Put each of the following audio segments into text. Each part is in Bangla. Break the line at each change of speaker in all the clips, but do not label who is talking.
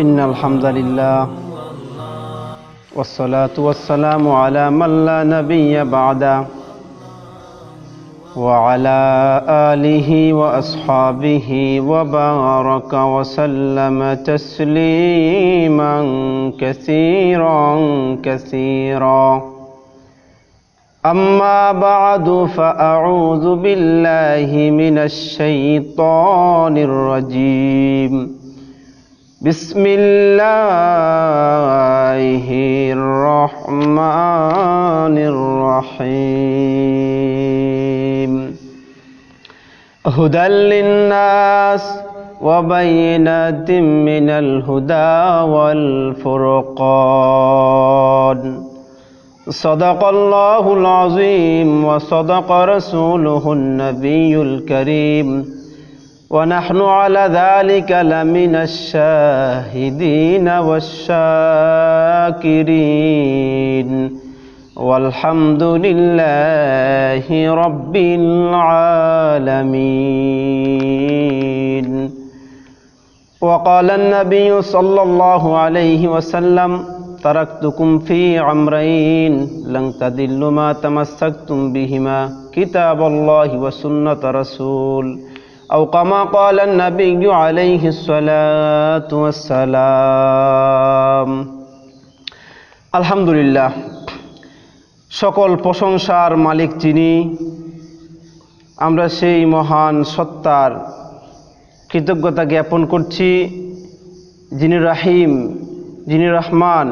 ইন্নাল হামদুলিল্লাহ ওয়াসসালাতু ওয়াসসালামু আলা মান লা নাবিয়্যা বা'দা ওয়া আলা আলিহি ওয়া আসহাবিহি ওয়া বারাকা ওয়া সাল্লামা তাসলিমান কাসীরা أما بعد فأعوذ بالله من الشيطان الرجيم بسم الله الرحمن الرحيم هدى للناس وبينات من الهدى والفرقان صدق الله العظيم وصدق رسوله النبي الكريم ونحن على ذلك لمن الشاهدين والشاكرين والحمد لله رب العالمين وقال النبي صلى الله عليه وسلم تركتكم في أمرين لن تضلوا ما تمسكتم بهما كتاب الله وسنة رسول أو كما قال النبي عليه الصلاة والسلام আলহামদুলিল্লাহ সকল প্রশংসার মালিক যিনি, আমরা সেই মহান সত্তার কৃতজ্ঞতা জ্ঞাপন করছি, যিনি রাহিম, যিনি রহমান,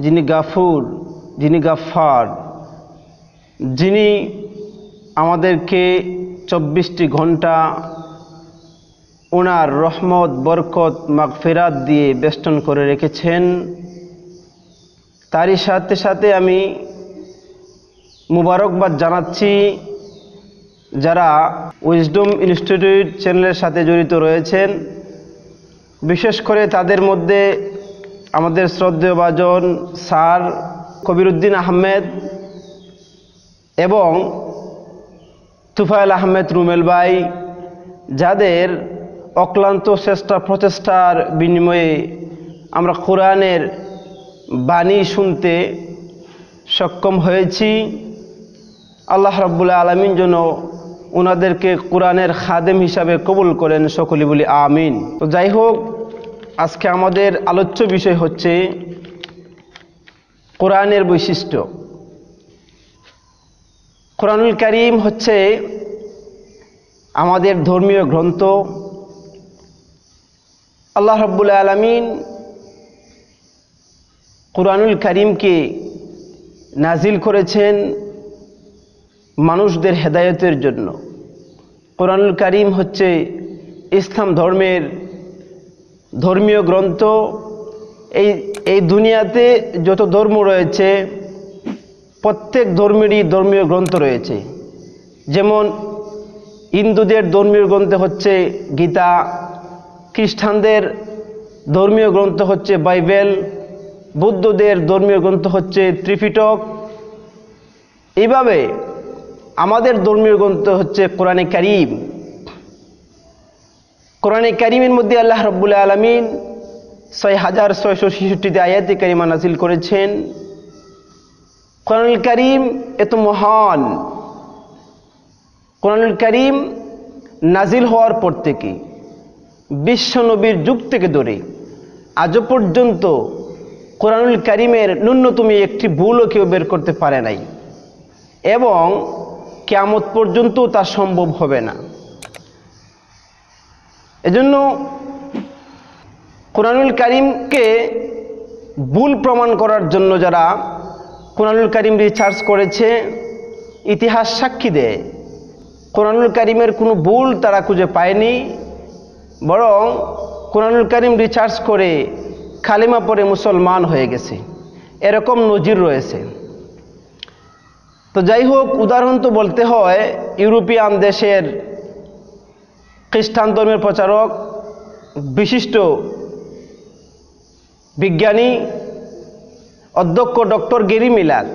যিনি গাফুর, যিনি গাফফার, যিনি আমাদেরকে 24টি ঘন্টা ওনার রহমত, বরকত, মাগফিরাত দিয়ে বেষ্টন করে রেখেছেন। তারই সাথে সাথে আমি মুবারকবাদ জানাচ্ছি যারা উইজডম ইনস্টিটিউট চ্যানেলের সাথে জড়িত রয়েছেন, বিশেষ করে তাদের মধ্যে আমাদের শ্রদ্ধেয় ভাজন স্যার কবিরউদ্দিন আহমেদ এবং তুফাইল আহমেদ রুমেল ভাই, যাদের অক্লান্ত চেষ্টা প্রচেষ্টার বিনিময়ে আমরা কোরআনের বাণী শুনতে সক্ষম হয়েছি। আল্লাহ রাব্বুল আলামিন যেন ওনাদেরকে কোরআনের খাদেম হিসাবে কবুল করেন, সকলে বলি আমিন। তো যাই হোক, আজকে আমাদের আলোচ্য বিষয় হচ্ছে কোরআনের বৈশিষ্ট্য। কোরআনুল কারীম হচ্ছে আমাদের ধর্মীয় গ্রন্থ। আল্লাহ রাব্বুল আলামিন কোরআনুল কারীমকে নাজিল করেছেন মানুষদের হেদায়েতের জন্য। কোরআনুল কারীম হচ্ছে ইসলাম ধর্মের ধর্মীয় গ্রন্থ। এই দুনিয়াতে যত ধর্ম রয়েছে, প্রত্যেক ধর্মেরই ধর্মীয় গ্রন্থ রয়েছে। যেমন হিন্দুদের ধর্মীয় গ্রন্থ হচ্ছে গীতা, খ্রিস্টানদের ধর্মীয় গ্রন্থ হচ্ছে বাইবেল, বৌদ্ধদের ধর্মীয় গ্রন্থ হচ্ছে ত্রিপিটক। এইভাবে আমাদের ধর্মীয় গ্রন্থ হচ্ছে কোরআনে কারীম। কোরআনে কারীমের মধ্যে আল্লাহ রাব্বুল আলামিন 6666টি আয়াতে কারিমা নাজিল করেছেন। কোরআনুল কারীম এত মহান। কোরআনুল কারীম নাজিল হওয়ার পর থেকে বিশ্ব নবীর যুগ থেকে ধরে আজও পর্যন্ত কোরআনুল কারীমের ন্যূনতম একটি ভুলও কেউ বের করতে পারে নাই এবং কিয়ামত পর্যন্ত তা সম্ভব হবে না। এজন্য কোরআনুল কারীমকে ভুল প্রমাণ করার জন্য যারা কোরআনুল কারীম রিসার্চ করেছে, ইতিহাস সাক্ষী দেয় কোরআনুল কারিমের কোনো ভুল তারা খুঁজে পায়নি, বরং কোরআনুল কারিম রিসার্চ করে কালিমা পড়ে মুসলমান হয়ে গেছে, এরকম নজির রয়েছে। তো যাই হোক, উদাহরণ তো বলতে হয়, ইউরোপিয়ান দেশের খ্রিস্টান ধর্মের প্রচারক, বিশিষ্ট বিজ্ঞানী অধ্যক্ষ ডক্টর গেরি মিলার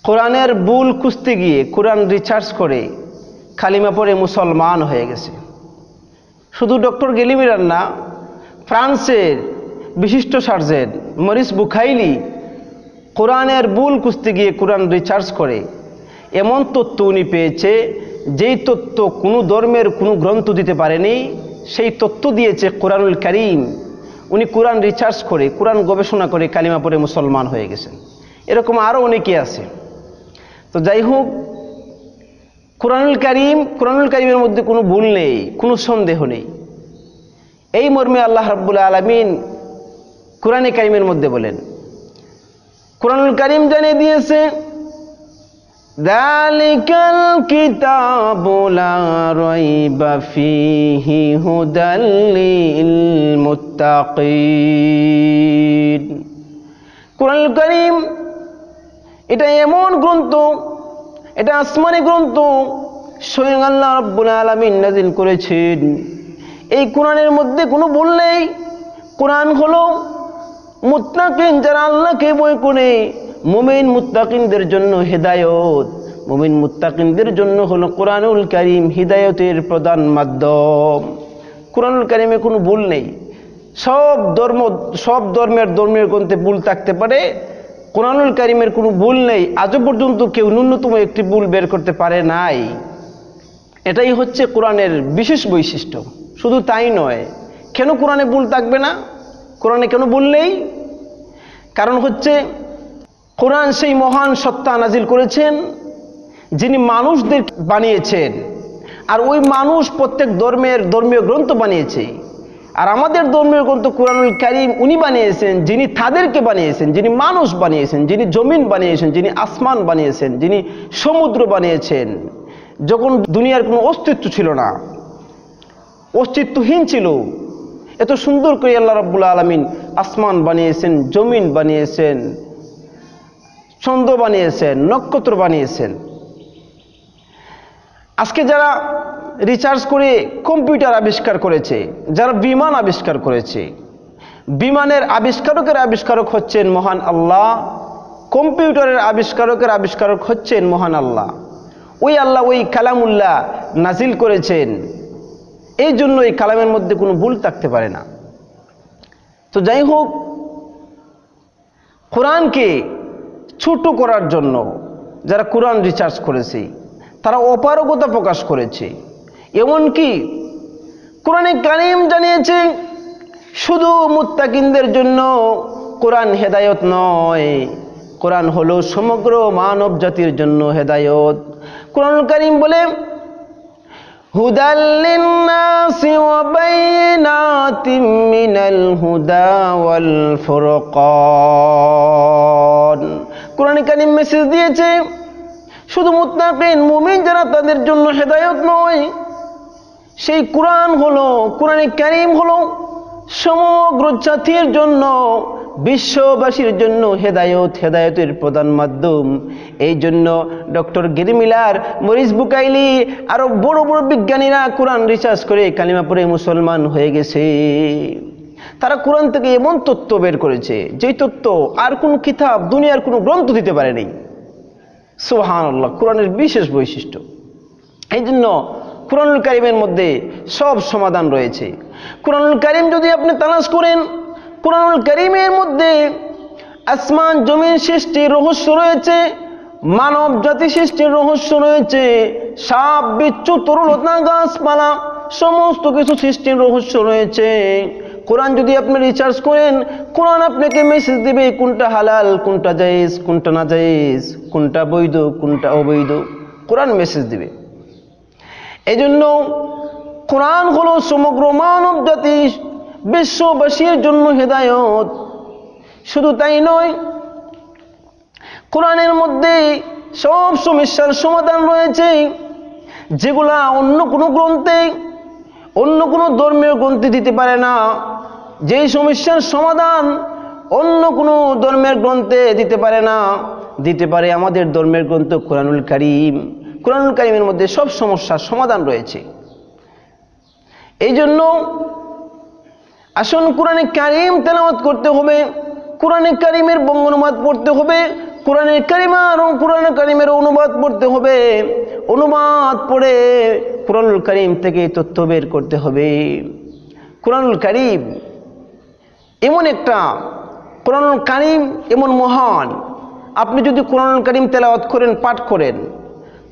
কোরআনের ভুল খুঁজতে গিয়ে কোরআন রিসার্চ করে কালিমা পড়ে মুসলমান হয়ে গেছে। শুধু ডক্টর গেরি মিলার না, ফ্রান্সের বিশিষ্ট সার্জন মরিস বুখাইলি কোরআনের ভুল খুঁজতে গিয়ে কোরআন রিসার্চ করে এমন তথ্য উনি পেয়েছে, যেই তথ্য কোনো ধর্মের কোনো গ্রন্থ দিতে পারেনি, সেই তথ্য দিয়েছে কোরআনুল কারীম। উনি কোরআন রিসার্চ করে, কোরআন গবেষণা করে কালিমা পড়ে মুসলমান হয়ে গেছেন। এরকম আরও অনেকে আছে। তো যাই হোক, কোরআনুল কারীমের মধ্যে কোনো ভুল নেই, কোনো সন্দেহ নেই। এই মর্মে আল্লাহ রাব্বুল আলামিন কোরআনে কারীমের মধ্যে বলেন, কোরআনুল কারীম জানিয়ে দিয়েছে, যালিকাল কিতাবু লা রাইবা ফীহি হুদাল লিল মুত্তাকিন। কোরআনুল কারীম এটা এমন গ্রন্থ, এটা আসমানি গ্রন্থ, স্বয়ং আল্লাহ রাব্বুল আলামিন নাযিল করেছেন। এই কোরআনের মধ্যে কোনো ভুল নেই। কোরআন হলো মুত্তাকিন, যারা আল্লাহকে ভয় করে, মুমিন মুত্তাকিনদের জন্য হেদায়েত। মুমিন মুত্তাকিনদের জন্য হলো কোরআনুল কারীম হিদায়াতের প্রধান মাধ্যম। কোরআনুল কারীমে কোনো ভুল নেই। সব ধর্মের গ্রন্থে ভুল থাকতে পারে, কোরআনুল কারীমের কোনো ভুল নেই। আজও পর্যন্ত কেউ ন্যূনতম একটি ভুল বের করতে পারে নাই। এটাই হচ্ছে কোরআনের বিশেষ বৈশিষ্ট্য। শুধু তাই নয়, কেন কোরআনে ভুল থাকবে না? কোরআনে কেন ভুল নেই? কারণ হচ্ছে, কোরআন সেই মহান সত্তা নাজিল করেছেন যিনি মানুষদের বানিয়েছেন, আর ওই মানুষ প্রত্যেক ধর্মীয় গ্রন্থ বানিয়েছে। আর আমাদের ধর্মীয় গ্রন্থ কোরআনুল কারীম উনি বানিয়েছেন যিনি তাদেরকে বানিয়েছেন, যিনি মানুষ বানিয়েছেন, যিনি জমিন বানিয়েছেন, যিনি আসমান বানিয়েছেন, যিনি সমুদ্র বানিয়েছেন। যখন দুনিয়ার কোনো অস্তিত্ব ছিল না, অস্তিত্বহীন ছিল, এত সুন্দর করে আল্লাহ রাব্বুল আলামিন আসমান বানিয়েছেন, জমিন বানিয়েছেন, চন্দ্র বানিয়েছেন, নক্ষত্র বানিয়েছেন। আজকে যারা রিসার্চ করে কম্পিউটার আবিষ্কার করেছে, যারা বিমান আবিষ্কার করেছে, বিমানের আবিষ্কারক হচ্ছেন মহান আল্লাহ, কম্পিউটারের আবিষ্কারক হচ্ছেন মহান আল্লাহ। ওই আল্লাহ ওই কালামুল্লাহ নাজিল করেছেন, এই জন্য এই কালামের মধ্যে কোনো ভুল থাকতে পারে না। তো যাই হোক, কোরআনকে ছোট করার জন্য যারা কোরআন রিসার্চ করেছে তারা অপারগতা প্রকাশ করেছে। এমনকি কোরআনে কারীম জানিয়েছে শুধু মুত্তাকিনদের জন্য কোরআন হেদায়েত নয়, কোরআন হলো সমগ্র মানব জাতির জন্য হেদায়েত। কোরআনুল কারীম বলে, হুদাল লিন্নাসি ওয়া বাইয়িনাতিম মিনাল হুদা ওয়াল ফুরকান। কোরআনে কারীম মেসেজ দিয়েছে শুধু মুত্তাকিন মুমিন যারা তাদের জন্য হেদায়েত নয়, সেই কোরআনে কারীম হলো সমগ্র জাতির জন্য, বিশ্ববাসীর জন্য হেদায়েতের প্রধান মাধ্যম। এই জন্য ডক্টর গেরি মিলার, মরিস বুখাইলি আরো বড় বড় বিজ্ঞানীরা কোরআন রিসার্চ করে কালিমা পড়ে মুসলমান হয়ে গেছে। তারা কোরআন থেকে এমন তথ্য বের করেছে যেই তথ্য আর কোন কিতাব, দুনিয়ার কোনো গ্রন্থ দিতে পারেনি। সুবহানাল্লাহ, কোরআনের বিশেষ বৈশিষ্ট্য। এই জন্য কোরআনুল কারীমের মধ্যে সব সমাধান রয়েছে। কোরআনুল কারীম যদি আপনি তালাশ করেন, কোরআনুল কারীমের মধ্যে আসমান জমিন সৃষ্টির রহস্য রয়েছে, মানব জাতি সৃষ্টির রহস্য রয়েছে, সাপ বিচ্ছু তরুলতা গাছপালা সমস্ত কিছু সৃষ্টির রহস্য রয়েছে। কোরআন যদি আপনি রিসার্চ করেন, কোরআন আপনাকে মেসেজ দিবে কোনটা হালাল, কোনটা জায়েজ, কোনটা না জায়েজ, কোনটা বৈধ, কোনটা অবৈধ। কোরআন মেসেজ দিবে। এই জন্য কোরআন হলো সমগ্র মানব জাতি, বিশ্ববাসীর জন্য হেদায়েত। শুধু তাই নয়, কোরআনের মধ্যে সব সমস্যার সমাধান রয়েছে। যেগুলা অন্য কোনো গ্রন্থে, অন্য কোনো ধর্মীয় গ্রন্থে দিতে পারে না, যেই সমস্যার সমাধান অন্য কোনো ধর্মের গ্রন্থে দিতে পারে না, দিতে পারে আমাদের ধর্মের গ্রন্থ কোরআনুল কারীম। কোরআনুল কারীমের মধ্যে সব সমস্যার সমাধান রয়েছে। এই জন্য আসুন কোরআনে কারীম তেলাওয়াত করতে হবে, কোরআনে কারীমের বঙ্গানুবাদ পড়তে হবে, কোরআনে কারীমের অনুবাদ পড়তে হবে, অনুবাদ পড়ে কোরআনুল কারীম থেকে তথ্য বের করতে হবে। কোরআনুল কারীম এমন একটা, কোরআনুল কারীম এমন মহান, আপনি যদি কোরআনুল কারীম তেলাওয়াত করেন, পাঠ করেন,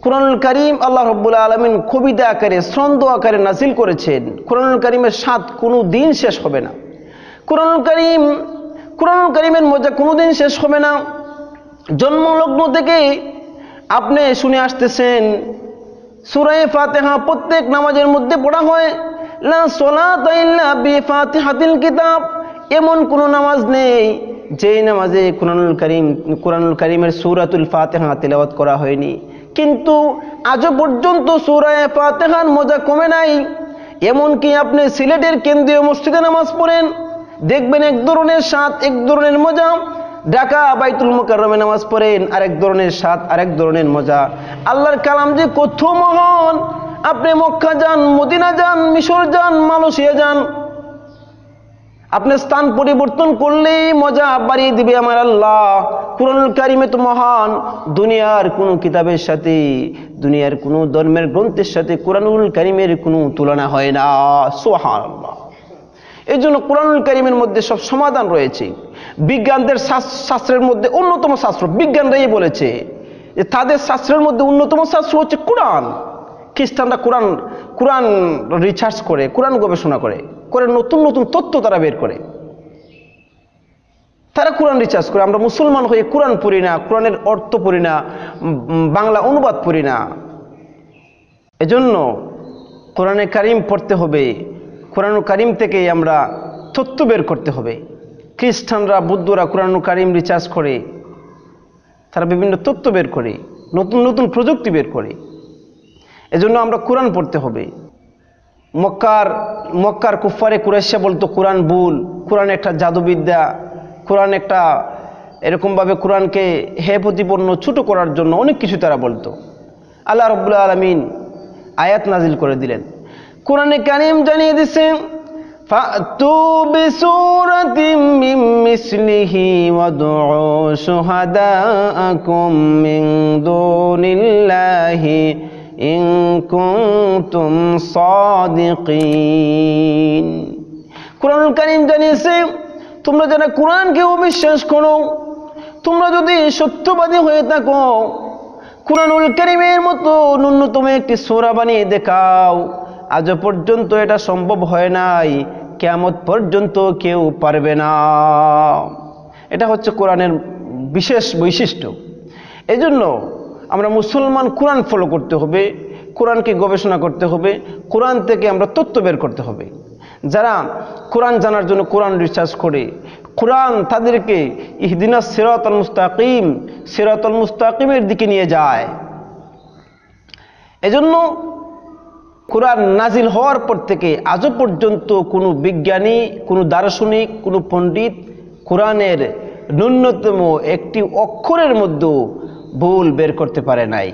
কোরআনুল কারীম আল্লাহ রাব্বুল আলামিন কবিতা আকারে, ছন্দ আকারে নাজিল করেছেন। কোরআনুল কারীমের স্বাদ কোনো দিন শেষ হবে না। কোরআনুল কারীমের মজা কোনো দিন শেষ হবে না। জন্মলগ্ন থেকে আপনি শুনে আসতেছেন সূরা ফাতিহা প্রত্যেক নামাজের মধ্যে পড়া হয়। লা সলাতা ইল্লা বিফাতিহাতিল কিতাব, এমন কোন নামাজ নেই যে নামাজে কোরআনুল কারীমের সূরাতুল ফাতিহা তেলাওয়াত করা হয়নি। কিন্তু আজও পর্যন্ত সূরা ফাতিহার মজা কমে নাই। এমনকি আপনি সিলেটের কেন্দ্রীয় মসজিদে নামাজ পড়েন, দেখবেন এক ধরনের স্বাদ, এক ধরনের মজা। ঢাকা বাইতুল মুকাররমে নামাজ পড়েন, আরেক ধরনের স্বাদ, আরেক ধরনের মজা। আল্লাহর কালাম যে কত মহান! আপনি মক্কা যান, মদিনা যান, মিশর যান, মালয়েশিয়া যান, আপনি স্থান পরিবর্তন করলেই মজা বাড়িয়ে দিবে আমার আল্লাহ। কোরআনুল কারীমে তো মহান, দুনিয়ার কোনো কিতাবের সাথে, দুনিয়ার কোনো ধর্মের গ্রন্থের সাথে কোরআনুল কারীমের কোনো তুলনা হয় না। সুবহানাল্লাহ। এই জন্য কোরআনুল কারীমের মধ্যে সব সমাধান রয়েছে। বিজ্ঞানদের শাস্ত্রের মধ্যে অন্যতম শাস্ত্র, বিজ্ঞানরাই বলেছে যে তাদের শাস্ত্রের মধ্যে অন্যতম শাস্ত্র হচ্ছে কোরআন। খ্রিস্টানরা কোরআন রিসার্চ করে, কোরআন গবেষণা করে, নতুন নতুন তথ্য তারা বের করে, তারা কোরআন রিসার্চ করে। আমরা মুসলমান হয়ে কোরআন পড়ি না, কোরআনের অর্থ পড়ি না, বাংলা অনুবাদ পড়ি না। এজন্য কোরআনে কারীম পড়তে হবে, কোরআনুল কারীম থেকে আমরা তথ্য বের করতে হবে। খ্রিস্টানরা, বুদ্ধরা কোরআনুল কারীম রিসার্চ করে, তারা বিভিন্ন তথ্য বের করে, নতুন নতুন প্রযুক্তি বের করে। এজন্য আমরা কোরআন পড়তে হবে। মক্কার কুফারে কুরাইশা বলতো কোরআন ভুল, কোরআন একটা জাদুবিদ্যা, কোরআন একটা এরকমভাবে কোরআনকে হে প্রতিপন্ন ছোট করার জন্য অনেক কিছু তারা বলতো। আল্লাহ রাব্বুল আলামিন আয়াত নাজিল করে দিলেন, কোরআনে কারীম জানিয়ে দিয়েছেন ফাতু বিসূরাতিম মিন মিসলিহি ওয়াদউ শুহাদাআকুম মিন দুনিল্লাহি ইন কুনতুম সাদিকিন। কোরআনুল কারীম জানিয়েছে তোমরা যারা কোরআনকে অবিশ্বাস করো, তোমরা যদি সত্যবাদী হয়ে থাকো, কোরআনুল কারীমের মতো ন্যূনতম একটি সূরা বানিয়ে দেখাও। আজ পর্যন্ত এটা সম্ভব হয় নাই, কিয়ামত পর্যন্ত কেউ পারবে না। এটা হচ্ছে কোরআনের বিশেষ বৈশিষ্ট্য। এজন্য আমরা মুসলমান কোরআন ফলো করতে হবে, কোরআনকে গবেষণা করতে হবে, কোরআন থেকে আমরা তথ্য বের করতে হবে। যারা কোরআন জানার জন্য কোরআন রিসার্চ করে, কোরআন তাদেরকে ইহদিনাস সিরাতাল মুস্তাকিম, সিরাতাল মুস্তাকিমের দিকে নিয়ে যায়। এজন্য কোরআন নাজিল হওয়ার পর থেকে আজও পর্যন্ত কোনো বিজ্ঞানী, কোনো দার্শনিক, কোনো পণ্ডিত কোরআনের ন্যূনতম একটি অক্ষরের মধ্যে ভুল বের করতে পারে নাই।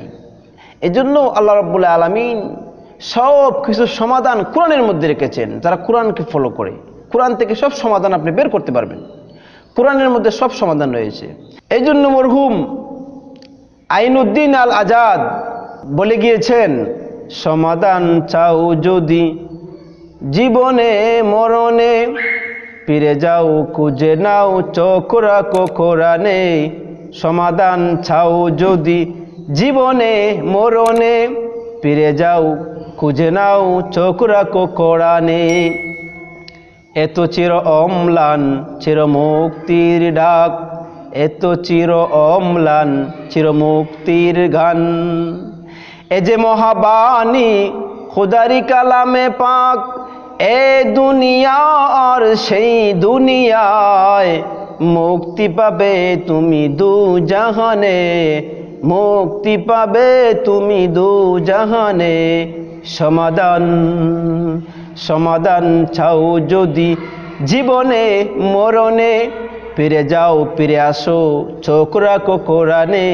এজন্য আল্লাহ রাব্বুল আলামিন সব কিছু সমাধান কোরআনের মধ্যে রেখেছেন। যারা কোরআনকে ফলো করে, কোরআন থেকে সব সমাধান আপনি বের করতে পারবেন। কোরআনের মধ্যে সব সমাধান রয়েছে। এই জন্য মরহুম আইনুদ্দিন আল আজাদ বলে গিয়েছেন, সমাধান চাও যদি জীবনে মরণে, ফিরে যাও খুঁজে নাও চোখ রাখো কোরআনে। সমাধান চাও যদি জীবনে মরণে, ফিরে যাও খুঁজে নাও চোখ রাখো কোরআনে। এত চির অম্লান চির মুক্তির ডাক, এত চির অম্লান চির মুক্তির গান। এ যে মহাবাণী খুদারি কালামে পাক, এ দুনিয়া আর সেই দুনিয়ায় মুক্তি পাবে তুমি দু জাহানে। মুক্তি পাবে তুমি দুজাহানে। সমাধান সমাধান চাও যদি জীবনে মরণে, ফিরে যাও ফিরে আসো চোখ রাখো কোরআনে,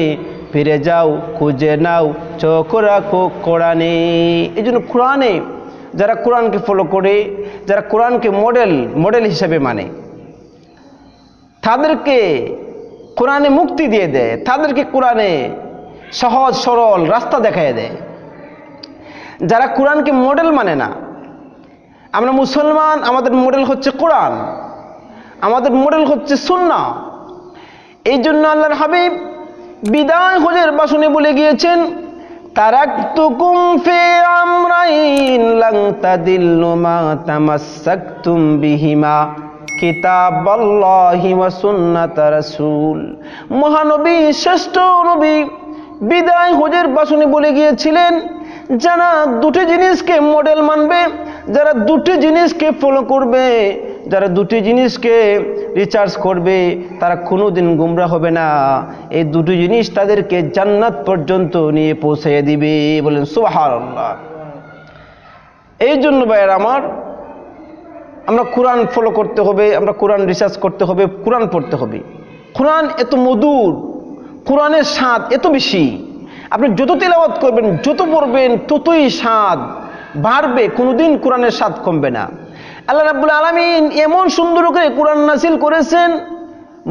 ফিরে যাও খুঁজে নাও চোখ রাখো কোরআনে। এই জন্য কোরআনে যারা কোরআনকে ফলো করে, যারা কোরআনকে মডেল হিসেবে মানে, তাদেরকে কোরআনে মুক্তি দিয়ে দেয়, তাদেরকে কোরআনে সহজ সরল রাস্তা দেখায় দেয়। যারা কোরআনকে মডেল মানে না, আমরা মুসলমান, আমাদের মডেল হচ্ছে কোরআন, আমাদের মডেল হচ্ছে সুন্নাহ। এই জন্য আল্লাহর হাবিব বিদায় হজের ভাষণে বলে গিয়েছেন, তারাকতুকুম ফি আমরাইন লান তাদিল্লু মা তামাসসাকতুম বিহিমা কিতাবাল্লাহি ওয়া সুন্নাত রাসূল। মহানবী, শ্রেষ্ঠ নবী বিদায় হজের ভাষণে বলে গিয়েছিলেন, যারা দুটি জিনিসকে মডেল মানবে, যারা দুটি জিনিসকে ফলো করবে, যারা দুটি জিনিসকে রিসার্চ করবে, তারা কোনোদিন গুমরা হবে না। এই দুটি জিনিস তাদেরকে জান্নাত পর্যন্ত নিয়ে পৌঁছে দিবে। বলেন সুবহানাল্লাহ। এই জন্য ভাইয়ের আমার, আমরা কোরআন ফলো করতে হবে, আমরা কোরআন রিসার্চ করতে হবে, কোরআন পড়তে হবে। কোরআন এত মধুর, কোরআনের স্বাদ এত বেশি, আপনি যত তেলাওয়াত করবেন, যত পড়বেন, ততই স্বাদ বাড়বে, কোনোদিন কোরআনের স্বাদ কমবে না। আল্লাহ রাব্বুল আলামিন এমন সুন্দর করে কোরআন নাযিল করেছেন,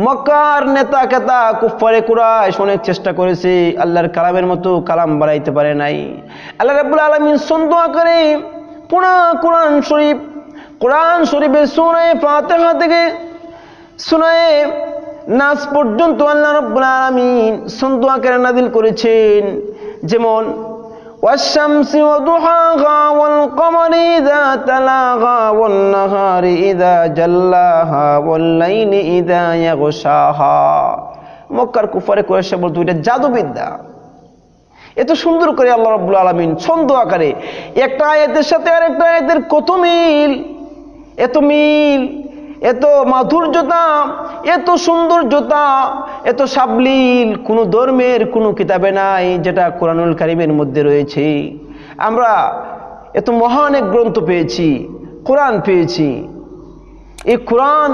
মক্কার নেতা কেতা কুফারে কুরাইশ অনেক চেষ্টা করেছে, আল্লাহর কালামের মতো কালাম বানাইতে পারে নাই। আল্লাহ রাব্বুল আলামিন সুন্দর করে পুরা কোরআন শরীফের সূরা ফাতিহা থেকে সূরা নাস পর্যন্ত আল্লাহ রাব্বুল আলামিন সুন্দর করে নাযিল করেছেন। যেমন والشمس وضحاها والقمر إذا تلاها والنهار إذا جلاها والليل إذا يغشاها। মক্কার কুফারে কুরাইশ বলতো এটা জাদুবিদ্যা। এত সুন্দর করে আল্লাহ রাব্বুল আলামিন ছন্দ আকারে একটা আয়াতের সাথে আরেকটা আয়াতের কত মিল, এত মিল, এত মাধুর্যতা, এত সৌন্দর্যতা, এত সাবলীল কোনো ধর্মের কোনো কিতাবে নাই যেটা কোরআনুল কারীমের মধ্যে রয়েছে। আমরা এত মহান এক গ্রন্থ পেয়েছি, কোরআন পেয়েছি। এই কোরআন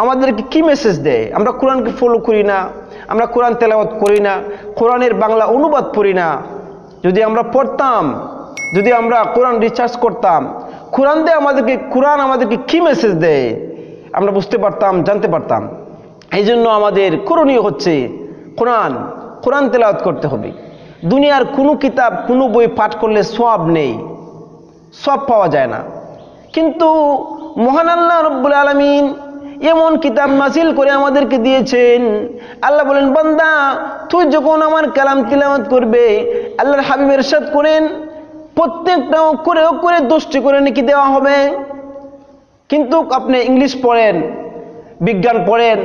আমাদেরকে কি মেসেজ দেয়? আমরা কোরআনকে ফলো করি না, আমরা কোরআন তেলাওয়াত করি না, কোরআনের বাংলা অনুবাদ পড়ি না। যদি আমরা পড়তাম, যদি আমরা কোরআন রিসার্চ করতাম, কোরআন আমাদেরকে কি মেসেজ দেয় আমরা বুঝতে পারতাম, জানতে পারতাম। এই জন্য আমাদের করণীয় হচ্ছে কোরআন তেলাওয়াত করতে হবে। দুনিয়ার কোনো কিতাব, কোনো বই পাঠ করলে সওয়াব নেই, সওয়াব পাওয়া যায় না। কিন্তু মহান আল্লাহ রাব্বুল আলামিন এমন কিতাব নাযিল করে আমাদেরকে দিয়েছেন। আল্লাহ বলেন, বান্দা তুই যখন আমার কালাম তিলাওয়াত করবে, আল্লাহর হাবিব ইরশাদ করেন, প্রত্যেকটা অক্ষরে 10টি করে নেকি দেওয়া হবে। কিন্তু আপনি ইংলিশ পড়েন, বিজ্ঞান পড়েন,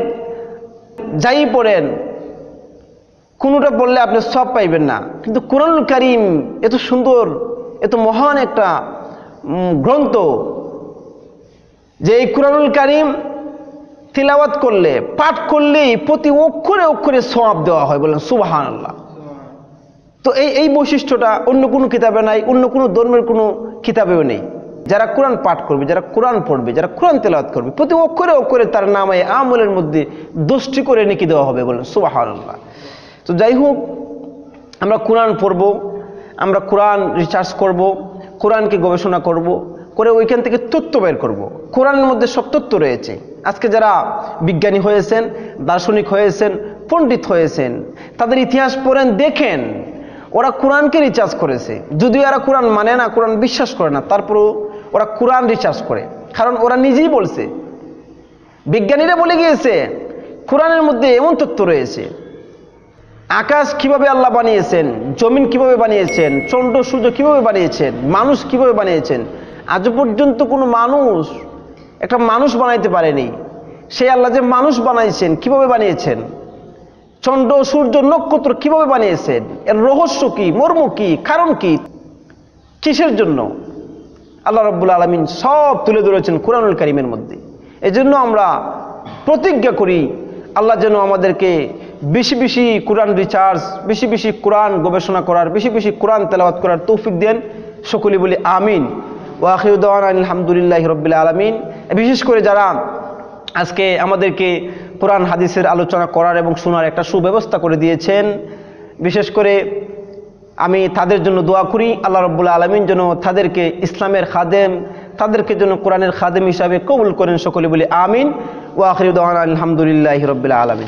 যাই পড়েন, কোনোটা পড়লে আপনি সব পাইবেন না। কিন্তু কোরআনুল কারীম এত সুন্দর, এত মহান একটা গ্রন্থ, যে এই কোরআনুল কারীম তিলাওয়াত করলে, পাঠ করলেই প্রতি অক্ষরে সওয়াব দেওয়া হয়। বলেন সুবহানাল্লাহ। তো এই বৈশিষ্ট্যটা অন্য কোনো কিতাবে নাই, অন্য কোনো ধর্মের কোনো কিতাবেও নেই। যারা কোরআন পাঠ করবে, যারা কোরআন পড়বে, যারা কোরআন তেলাওয়াত করবে, প্রতি অক্ষরে তার নামে আমলের মধ্যে 10টি করে নেকি দেওয়া হবে। বলেন সুবহানাল্লাহ। তো যাই হোক, আমরা কোরআন পড়ব, আমরা কোরআন রিসার্চ করব, কোরআনকে গবেষণা করব, করে ওইখান থেকে তথ্য বের করব। কোরআনের মধ্যে সব তথ্য রয়েছে। আজকে যারা বিজ্ঞানী হয়েছেন, দার্শনিক হয়েছেন, পণ্ডিত হয়েছেন, তাদের ইতিহাস পড়েন, দেখেন ওরা কোরআনকে রিসার্চ করেছে। যদিও এরা কোরআন মানে না, কোরআন বিশ্বাস করে না, তারপরেও ওরা কোরআন রিসার্চ করে। কারণ ওরা নিজেই বলছে, বিজ্ঞানীরা বলে গিয়েছে কোরআনের মধ্যে এমন তথ্য রয়েছে। আকাশ কিভাবে আল্লাহ বানিয়েছেন, জমিন কিভাবে বানিয়েছেন, চন্দ্র সূর্য কিভাবে বানিয়েছেন, মানুষ কিভাবে বানিয়েছেন, আজ পর্যন্ত কোনো একটা মানুষ বানাইতে পারেনি। সেই আল্লাহ যে মানুষ বানাইছেন, কিভাবে বানিয়েছেন, চন্দ্র সূর্য নক্ষত্র কিভাবে বানিয়েছেন, এর রহস্য কি, মর্ম কি, কারণ কি, কিসের জন্য, আল্লাহ রাব্বুল আলামিন সব তুলে ধরেছেন কোরআনুল কারীমের মধ্যে। এজন্য আমরা প্রতিজ্ঞা করি, আল্লাহ যেন আমাদেরকে বেশি বেশি কোরআন রিচার্জ, বেশি বেশি কোরআন গবেষণা করার, বেশি বেশি কোরআন তেলাওয়াত করার তৌফিক দেন। সকলে বলি আমিন। ওয়া আখিরু দাওয়ানা আলহামদুলিল্লাহি রাব্বিল আলামিন। বিশেষ করে যারা আজকে আমাদেরকে কোরআন হাদিসের আলোচনা করার এবং শোনার একটা সুব্যবস্থা করে দিয়েছেন, বিশেষ করে আমি তাদের জন্য দোয়া করি, আল্লাহ রাব্বুল আলামিন যেন তাদেরকে ইসলামের খাদেম, তাদেরকে যেন কোরআনের খাদেম হিসাবে কবুল করেন। সকলে বলি আমিন। ওয়া আখিরু দাওয়ানা আলহামদুলিল্লাহি রাব্বিল আলামিন।